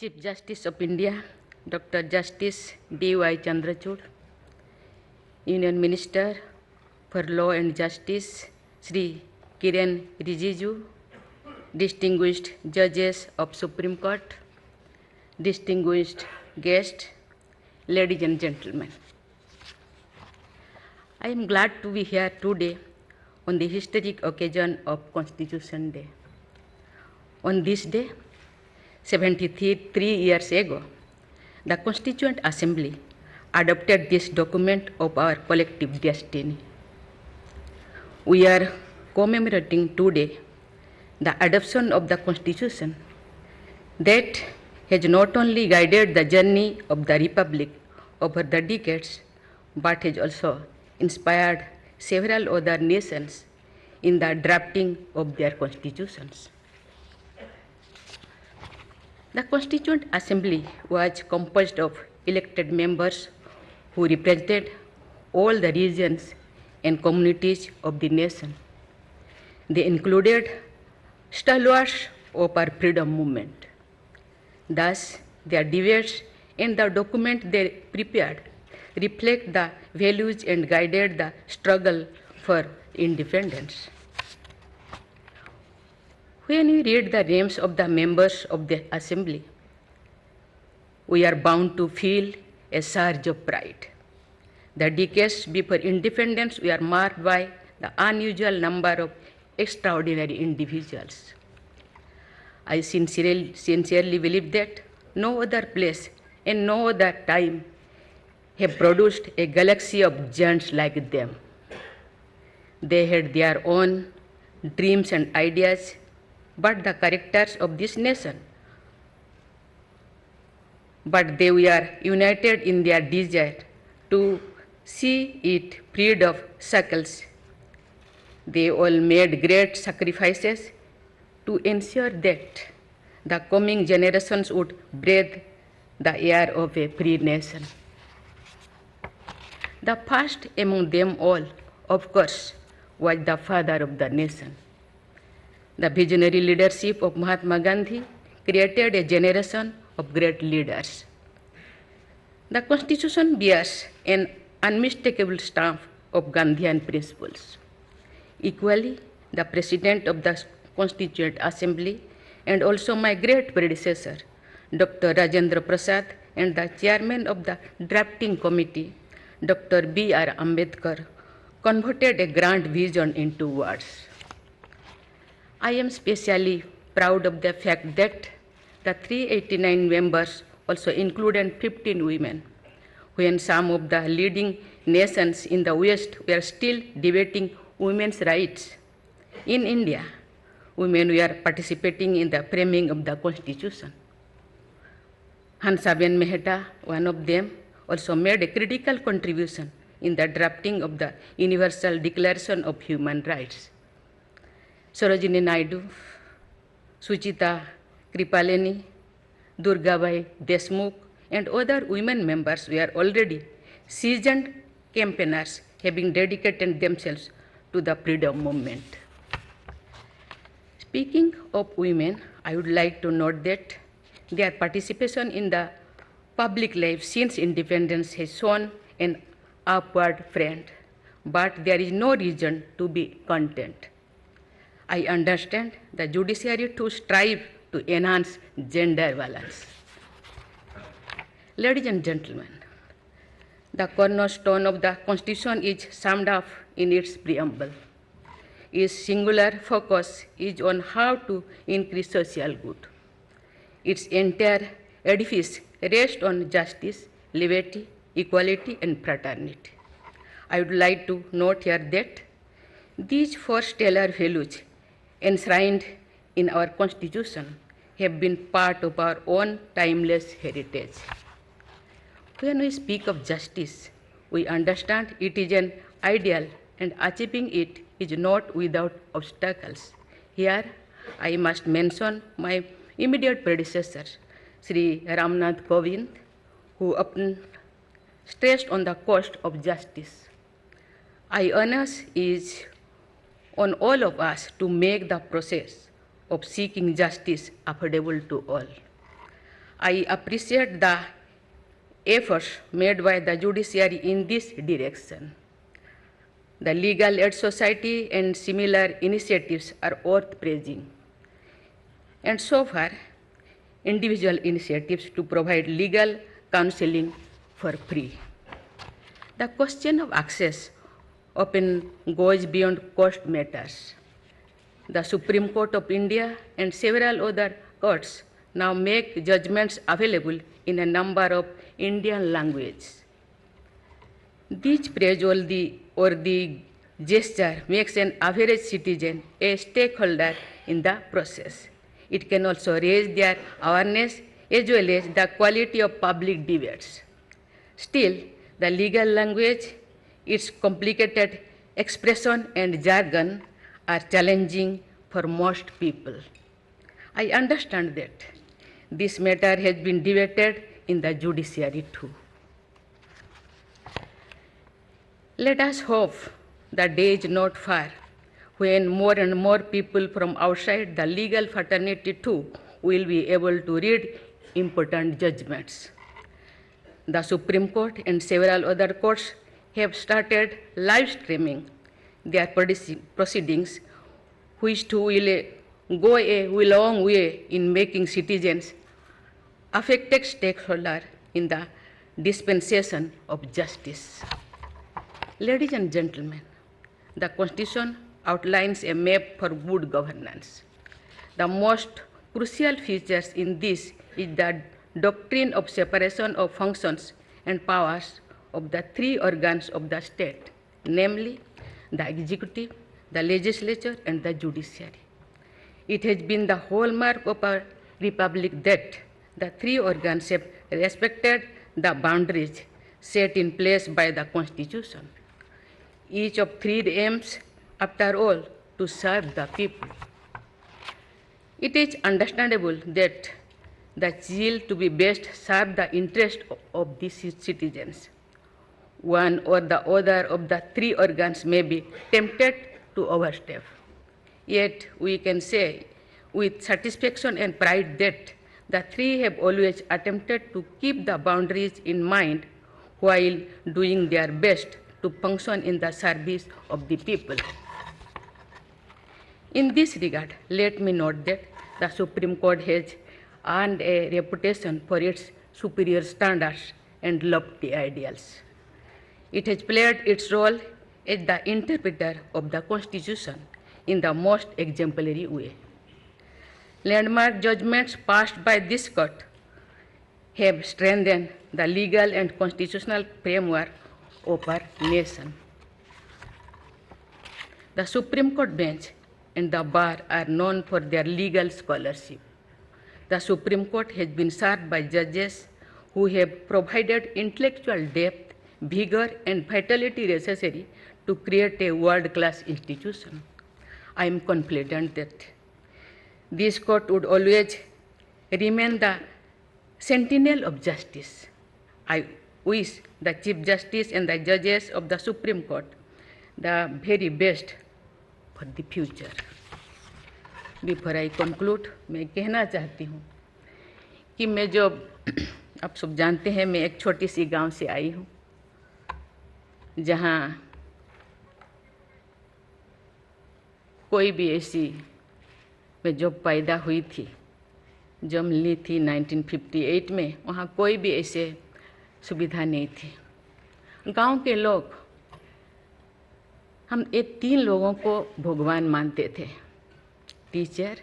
Chief Justice of India, Dr. Justice D.Y. Chandrachud, Union Minister for Law and Justice, Sri Kiren Rijiju, distinguished judges of Supreme Court, distinguished guests, ladies and gentlemen. I am glad to be here today on the historic occasion of Constitution Day. On this day, 73 years ago, the Constituent Assembly adopted this document of our collective destiny. We are commemorating today the adoption of the Constitution that has not only guided the journey of the Republic over the decades, but has also inspired several other nations in the drafting of their constitutions. The Constituent Assembly was composed of elected members who represented all the regions and communities of the nation. They included stalwarts of our freedom movement. Thus, their debates and the document they prepared reflect the values and guided the struggle for independence. When we read the names of the members of the Assembly, we are bound to feel a surge of pride. The decades before independence were marked by the unusual number of extraordinary individuals. I sincerely believe that no other place and no other time have produced a galaxy of giants like them. They had their own dreams and ideas, but the characters of this nation. But they were united in their desire to see it freed of shackles. They all made great sacrifices to ensure that the coming generations would breathe the air of a free nation. The first among them all, of course, was the father of the nation. The visionary leadership of Mahatma Gandhi created a generation of great leaders. The Constitution bears an unmistakable stamp of Gandhian principles. Equally, the President of the Constituent Assembly and also my great predecessor, Dr. Rajendra Prasad, and the Chairman of the Drafting Committee, Dr. B.R. Ambedkar, converted a grand vision into words. I am especially proud of the fact that the 389 members also included 15 women, when some of the leading nations in the West were still debating women's rights. In India, women were participating in the framing of the Constitution. Hansaben Mehta, one of them, also made a critical contribution in the drafting of the Universal Declaration of Human Rights. Sarojini Naidu, Suchita Kripaleni, Durgabai Deshmukh, and other women members were already seasoned campaigners, having dedicated themselves to the freedom movement. Speaking of women, I would like to note that their participation in the public life since independence has shown an upward trend, but there is no reason to be content. I understand the judiciary to strive to enhance gender balance. Ladies and gentlemen, the cornerstone of the Constitution is summed up in its preamble. Its singular focus is on how to increase social good. Its entire edifice rests on justice, liberty, equality, and fraternity. I would like to note here that these four stellar values enshrined in our Constitution have been part of our own timeless heritage. When we speak of justice, we understand it is an ideal and achieving it is not without obstacles. Here, I must mention my immediate predecessor, Sri Ramnath Kovind, who often stressed on the cost of justice. Onus is on all of us to make the process of seeking justice affordable to all. I appreciate the efforts made by the judiciary in this direction. The Legal Aid Society and similar initiatives are worth praising. And so far, individual initiatives to provide legal counseling for free. The question of access often goes beyond cost matters. The Supreme Court of India and several other courts now make judgments available in a number of Indian languages. This praiseworthy gesture makes an average citizen a stakeholder in the process. It can also raise their awareness as well as the quality of public debates. Still, the legal language, its complicated expression and jargon are challenging for most people. I understand that this matter has been debated in the judiciary too. Let us hope the day is not far when more and more people from outside the legal fraternity too will be able to read important judgments. The Supreme Court and several other courts have started live streaming their proceedings, which too will go a long way in making citizens affected stakeholders in the dispensation of justice. Ladies and gentlemen, the Constitution outlines a map for good governance. The most crucial features in this is the doctrine of separation of functions and powers of the three organs of the state, namely the executive, the legislature, and the judiciary. It has been the hallmark of our republic that the three organs have respected the boundaries set in place by the Constitution. Each of three aims, after all, to serve the people. It is understandable that the zeal to be best serve the interest of these citizens. One or the other of the three organs may be tempted to overstep. Yet we can say with satisfaction and pride that the three have always attempted to keep the boundaries in mind while doing their best to function in the service of the people. In this regard, let me note that the Supreme Court has earned a reputation for its superior standards and lofty ideals. It has played its role as the interpreter of the Constitution in the most exemplary way. Landmark judgments passed by this court have strengthened the legal and constitutional framework of our nation. The Supreme Court bench and the bar are known for their legal scholarship. The Supreme Court has been served by judges who have provided intellectual depth, vigor, and vitality necessary to create a world-class institution. I am confident that this court would always remain the sentinel of justice. I wish the Chief Justice and the judges of the Supreme Court the very best for the future. Before I conclude, मैं कहना चाहती हूँ कि मैं जो आप सब जानते हैं मैं एक छोटी सी गांव से आई हूँ जहाँ कोई भी ऐसी मैं जब पैदा हुई थी जन्म ली थी 1958 में, वहाँ कोई भी ऐसे सुविधा नहीं थी। गांव के लोग हम ये तीन लोगों को भगवान मानते थे, टीचर,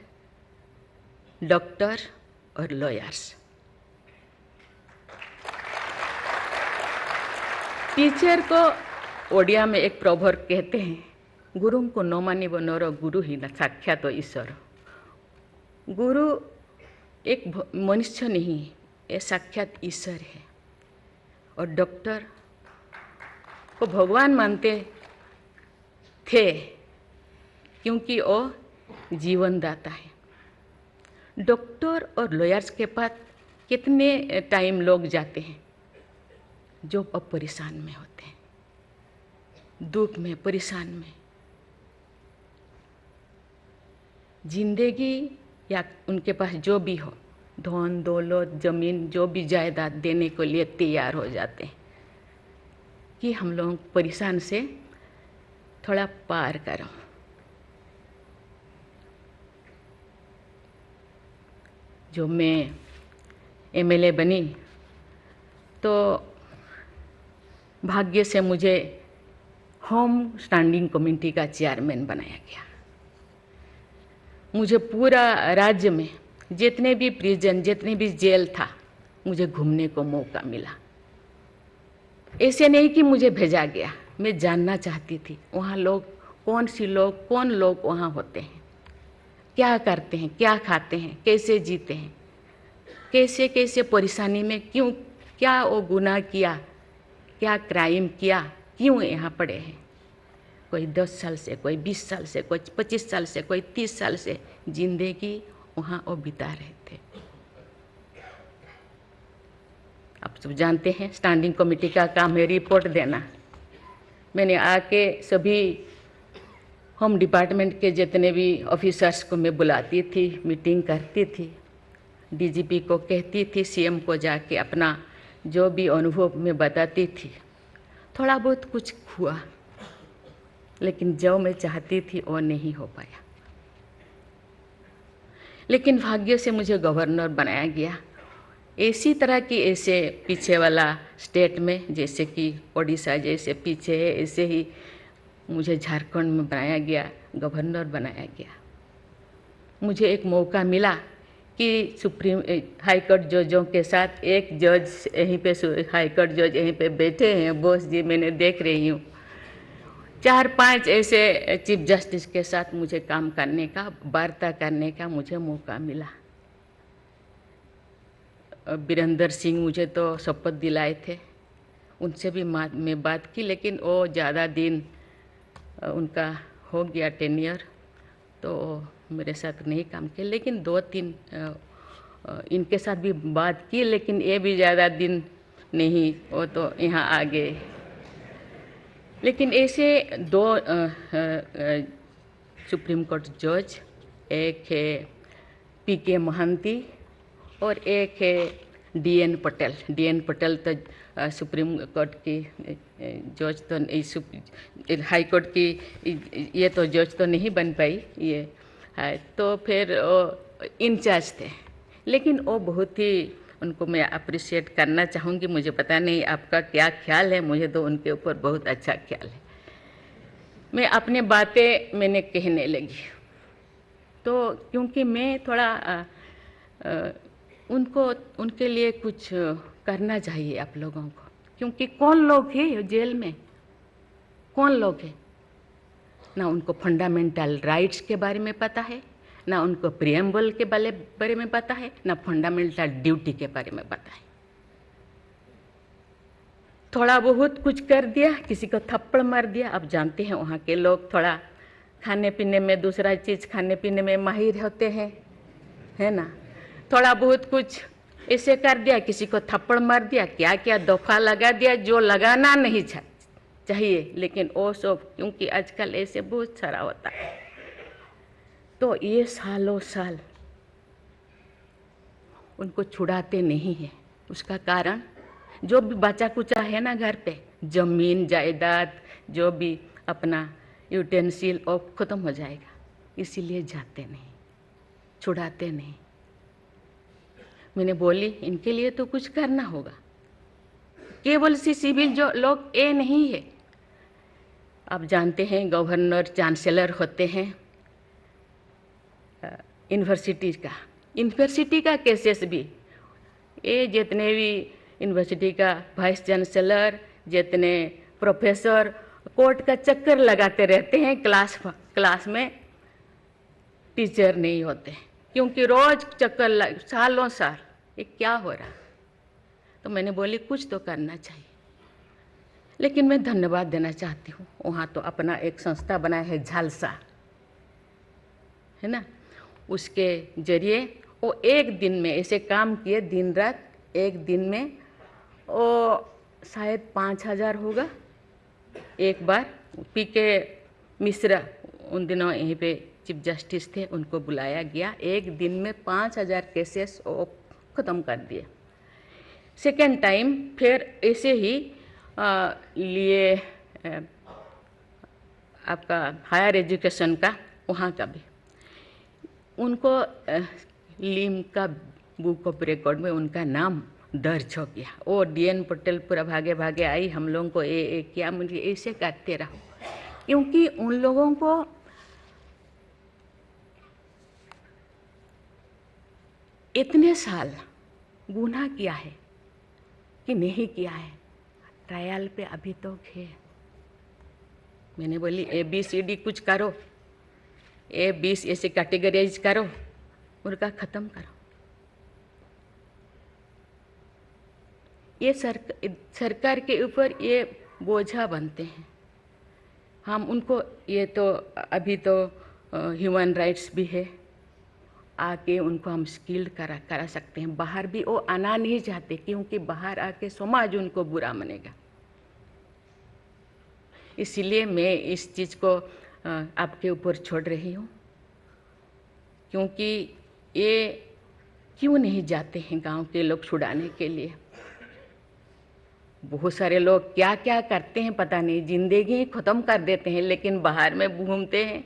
डॉक्टर और लॉयर्स। टीचर को ओडिया में एक प्रोवर्ब कहते हैं, गुरुं को न मानिब नर गुरु ही न साक्षात ईश्वर। गुरु एक मनुष्य नहीं, ये साक्षात ईश्वर है। और डॉक्टर को भगवान मानते थे क्योंकि वो जीवनदाता है। डॉक्टर और लॉयर्स के पास कितने टाइम लोग जाते हैं जो अब परेशान में होते हैं, दुख में, परेशान में। जिंदगी या उनके पास जो भी हो, धन दौलत ज़मीन जो भी जायदाद देने के लिए तैयार हो जाते हैं कि हम लोग परेशान से थोड़ा पार करो। जो मैं एमएलए बनी तो भाग्य से मुझे होम स्टैंडिंग कमेटी का चेयरमैन बनाया गया। मुझे पूरा राज्य में जितने भी प्रिजन जितने भी जेल था मुझे घूमने को मौका मिला। ऐसे नहीं कि मुझे भेजा गया, मैं जानना चाहती थी वहाँ लोग कौन लोग वहाँ होते हैं, क्या करते हैं, क्या खाते हैं, कैसे जीते हैं, कैसे कैसे परेशानी में क्यों, क्या वो गुनाह किया, क्या क्राइम किया, क्यों यहाँ पड़े हैं। कोई 10 साल से, कोई 20 साल से, कोई 25 साल से, कोई 30 साल से जिंदगी वहाँ वो बिता रहे थे। आप सब जानते हैं स्टैंडिंग कमेटी का काम है रिपोर्ट देना। मैंने आके सभी होम डिपार्टमेंट के जितने भी ऑफिसर्स को मैं बुलाती थी, मीटिंग करती थी, डीजीपी को कहती थी, सीएम को जाके अपना जो भी अनुभव मैं बताती थी। थोड़ा बहुत कुछ हुआ, लेकिन जो मैं चाहती थी वो नहीं हो पाया। लेकिन भाग्य से मुझे गवर्नर बनाया गया। इसी तरह की ऐसे पीछे वाला स्टेट में, जैसे कि ओडिशा जैसे पीछे है, ऐसे ही मुझे झारखंड में बनाया गया, गवर्नर बनाया गया। मुझे एक मौका मिला कि सुप्रीम हाई कोर्ट जजों के साथ एक जज यहीं पे, हाई कोर्ट जज यहीं पे बैठे हैं, बोस जी मैंने देख रही हूँ, 4-5 ऐसे चीफ जस्टिस के साथ मुझे काम करने का, वार्ता करने का मुझे मौका मिला। वीरेंद्र सिंह मुझे तो शपथ दिलाए थे, उनसे भी मैं बात की, लेकिन वो ज़्यादा दिन उनका हो गया टेन्योर, तो मेरे साथ नहीं काम किया। लेकिन 2-3 इनके साथ भी बात की, लेकिन ये भी ज़्यादा दिन नहीं, वो तो यहाँ आ गए। लेकिन ऐसे 2 सुप्रीम कोर्ट जज, एक है पीके महांती और एक है डीएन पटेल। डीएन पटेल तो सुप्रीम कोर्ट की जज तो, हाई कोर्ट की ये तो जज तो नहीं बन पाई ये है, तो फिर इंचार्ज थे। लेकिन वो बहुत ही, उनको मैं अप्रिशिएट करना चाहूँगी। मुझे पता नहीं आपका क्या ख्याल है, मुझे तो उनके ऊपर बहुत अच्छा ख्याल है। मैं अपने बातें मैंने कहने लगी, तो क्योंकि मैं थोड़ा उनके लिए कुछ करना चाहिए आप लोगों को, क्योंकि कौन लोग हैं जेल में, कौन लोग हैं, ना उनको फंडामेंटल राइट्स के बारे में पता है, ना उनको प्रिएम्बल के बारे में पता है, ना फंडामेंटल ड्यूटी के बारे में पता है। थोड़ा बहुत कुछ कर दिया, किसी को थप्पड़ मार दिया। आप जानते हैं वहाँ के लोग थोड़ा खाने पीने में, दूसरा चीज़ खाने पीने में माहिर होते हैं, है ना। थोड़ा बहुत कुछ ऐसे कर दिया, किसी को थप्पड़ मार दिया, क्या क्या दफा लगा दिया जो लगाना नहीं चाहिए, लेकिन वो सब, क्योंकि आजकल ऐसे बहुत सारा होता है, तो ये सालों साल उनको छुड़ाते नहीं हैं। उसका कारण जो भी बचा कुचा है ना घर पे, जमीन जायदाद जो भी अपना यूटेंसिल वो ख़त्म हो जाएगा, इसीलिए जाते नहीं, छुड़ाते नहीं। मैंने बोली इनके लिए तो कुछ करना होगा, केवल सिविल जो लोग ये नहीं है। आप जानते हैं गवर्नर चांसलर होते हैं यूनिवर्सिटी का केसेस भी, ये जितने भी यूनिवर्सिटी का वाइस चांसलर, जितने प्रोफेसर कोर्ट का चक्कर लगाते रहते हैं, क्लास में टीचर नहीं होते, क्योंकि रोज चक्कर सालों साल, ये क्या हो रहा। तो मैंने बोली कुछ तो करना चाहिए। लेकिन मैं धन्यवाद देना चाहती हूँ, वहाँ तो अपना एक संस्था बनाया है झालसा, है ना, उसके जरिए वो एक दिन में ऐसे काम किए, दिन रात, एक दिन में वो शायद 5,000 होगा। एक बार पीके मिश्रा उन दिनों यहीं पे चीफ जस्टिस थे, उनको बुलाया गया, एक दिन में 5,000 केसेस वो ख़त्म कर दिए। सेकेंड टाइम फिर ऐसे ही लिए आपका हायर एजुकेशन का, वहाँ का भी उनको लिम्का बुक ऑफ रिकॉर्ड में उनका नाम दर्ज हो गया। और DN पटेल पूरा भागे भागे आई, हम लोगों को किया, मुझे ऐसे करते रहो, क्योंकि उन लोगों को इतने साल गुनाह किया है कि नहीं किया है, ट्रायल पे अभी तक है। मैंने बोली ABCD कुछ करो, A20 ऐसे कैटेगराइज करो, उनका ख़त्म करो। ये सरकार के ऊपर ये बोझा बनते हैं। हम उनको, ये तो अभी तो ह्यूमन राइट्स भी है, आके उनको हम स्किल्ड करा सकते हैं। बाहर भी वो आना नहीं चाहते, क्योंकि बाहर आके समाज उनको बुरा मानेगा। इसलिए मैं इस चीज़ को आपके ऊपर छोड़ रही हूँ, क्योंकि ये क्यों नहीं जाते हैं गांव के लोग छुड़ाने के लिए। बहुत सारे लोग क्या क्या करते हैं पता नहीं, जिंदगी ख़त्म कर देते हैं, लेकिन बाहर में घूमते हैं।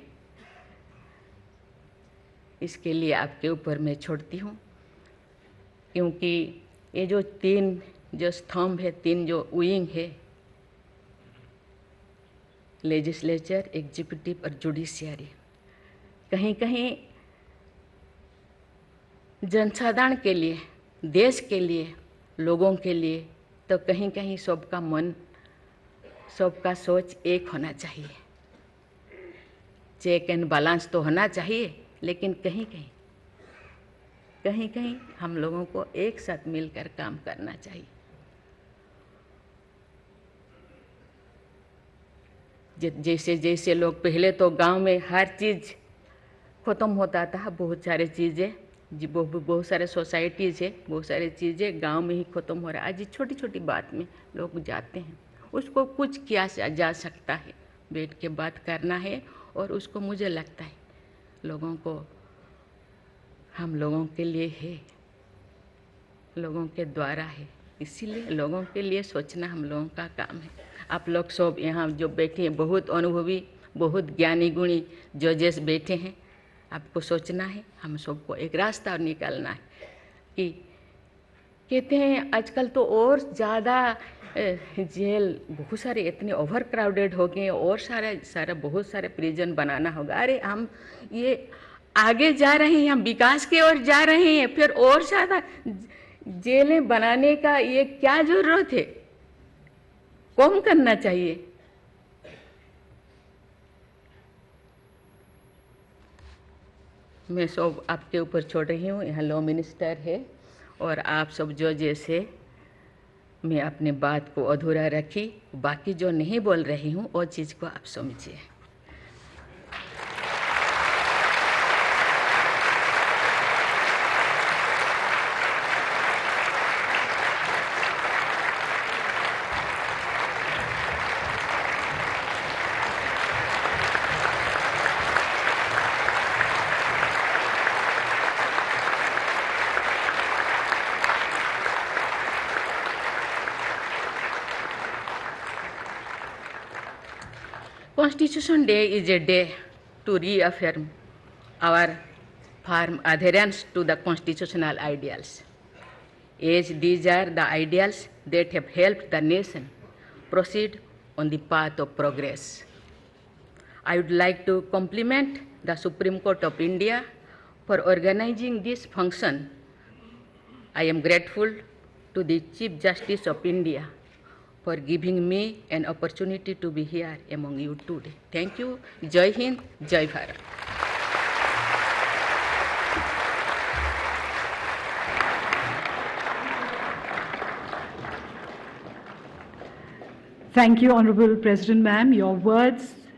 इसके लिए आपके ऊपर मैं छोड़ती हूँ, क्योंकि ये जो 3 जो स्तंभ है, 3 जो विंग है, लेजिस्लेचर, एग्जीक्यूटिव और जुडिशियरी, कहीं कहीं जनसाधारण के लिए, देश के लिए, लोगों के लिए, तो कहीं कहीं सबका मन, सबका सोच एक होना चाहिए। चेक एंड बैलेंस तो होना चाहिए, लेकिन कहीं कहीं हम लोगों को एक साथ मिलकर काम करना चाहिए। जैसे जैसे लोग, पहले तो गांव में हर चीज़ ख़त्म होता था, बहुत सारे चीज़ें जी, बहुत सारे सोसाइटीज़ है, बहुत सारी चीज़ें गांव में ही ख़त्म हो रहा है। आज छोटी छोटी बात में लोग जाते हैं, उसको कुछ किया जा सकता है, बैठ के बात करना है। और उसको मुझे लगता है लोगों को, हम लोगों के लिए है, लोगों के द्वारा है, इसीलिए लोगों के लिए सोचना हम लोगों का काम है। आप लोग सब यहाँ जो बैठे हैं, बहुत अनुभवी, बहुत ज्ञानी गुणी जजेस बैठे हैं, आपको सोचना है, हम सबको एक रास्ता निकालना है। कि कहते हैं आजकल तो और ज़्यादा जेल, बहुत सारे इतने ओवर क्राउडेड हो गए, और सारा बहुत सारे प्रिजन बनाना होगा। अरे हम ये आगे जा रहे हैं, हम विकास की ओर जा रहे हैं, फिर और ज़्यादा जेलें बनाने का ये क्या ज़रूरत है? कम करना चाहिए। मैं सब आपके ऊपर छोड़ रही हूँ। यहाँ लॉ मिनिस्टर है, और आप सब जो जैसे, मैं अपने बात को अधूरा रखी, बाकी जो नहीं बोल रही हूँ वो चीज़ को आप समझिए। Constitution Day is a day to reaffirm our firm adherence to the constitutional ideals, as these are the ideals that have helped the nation proceed on the path of progress. I would like to compliment the Supreme Court of India for organizing this function. I am grateful to the Chief Justice of India for giving me an opportunity to be here among you today. Thank you. Jai Hind, Jai Bharat. Thank you, Honorable President Ma'am. Your words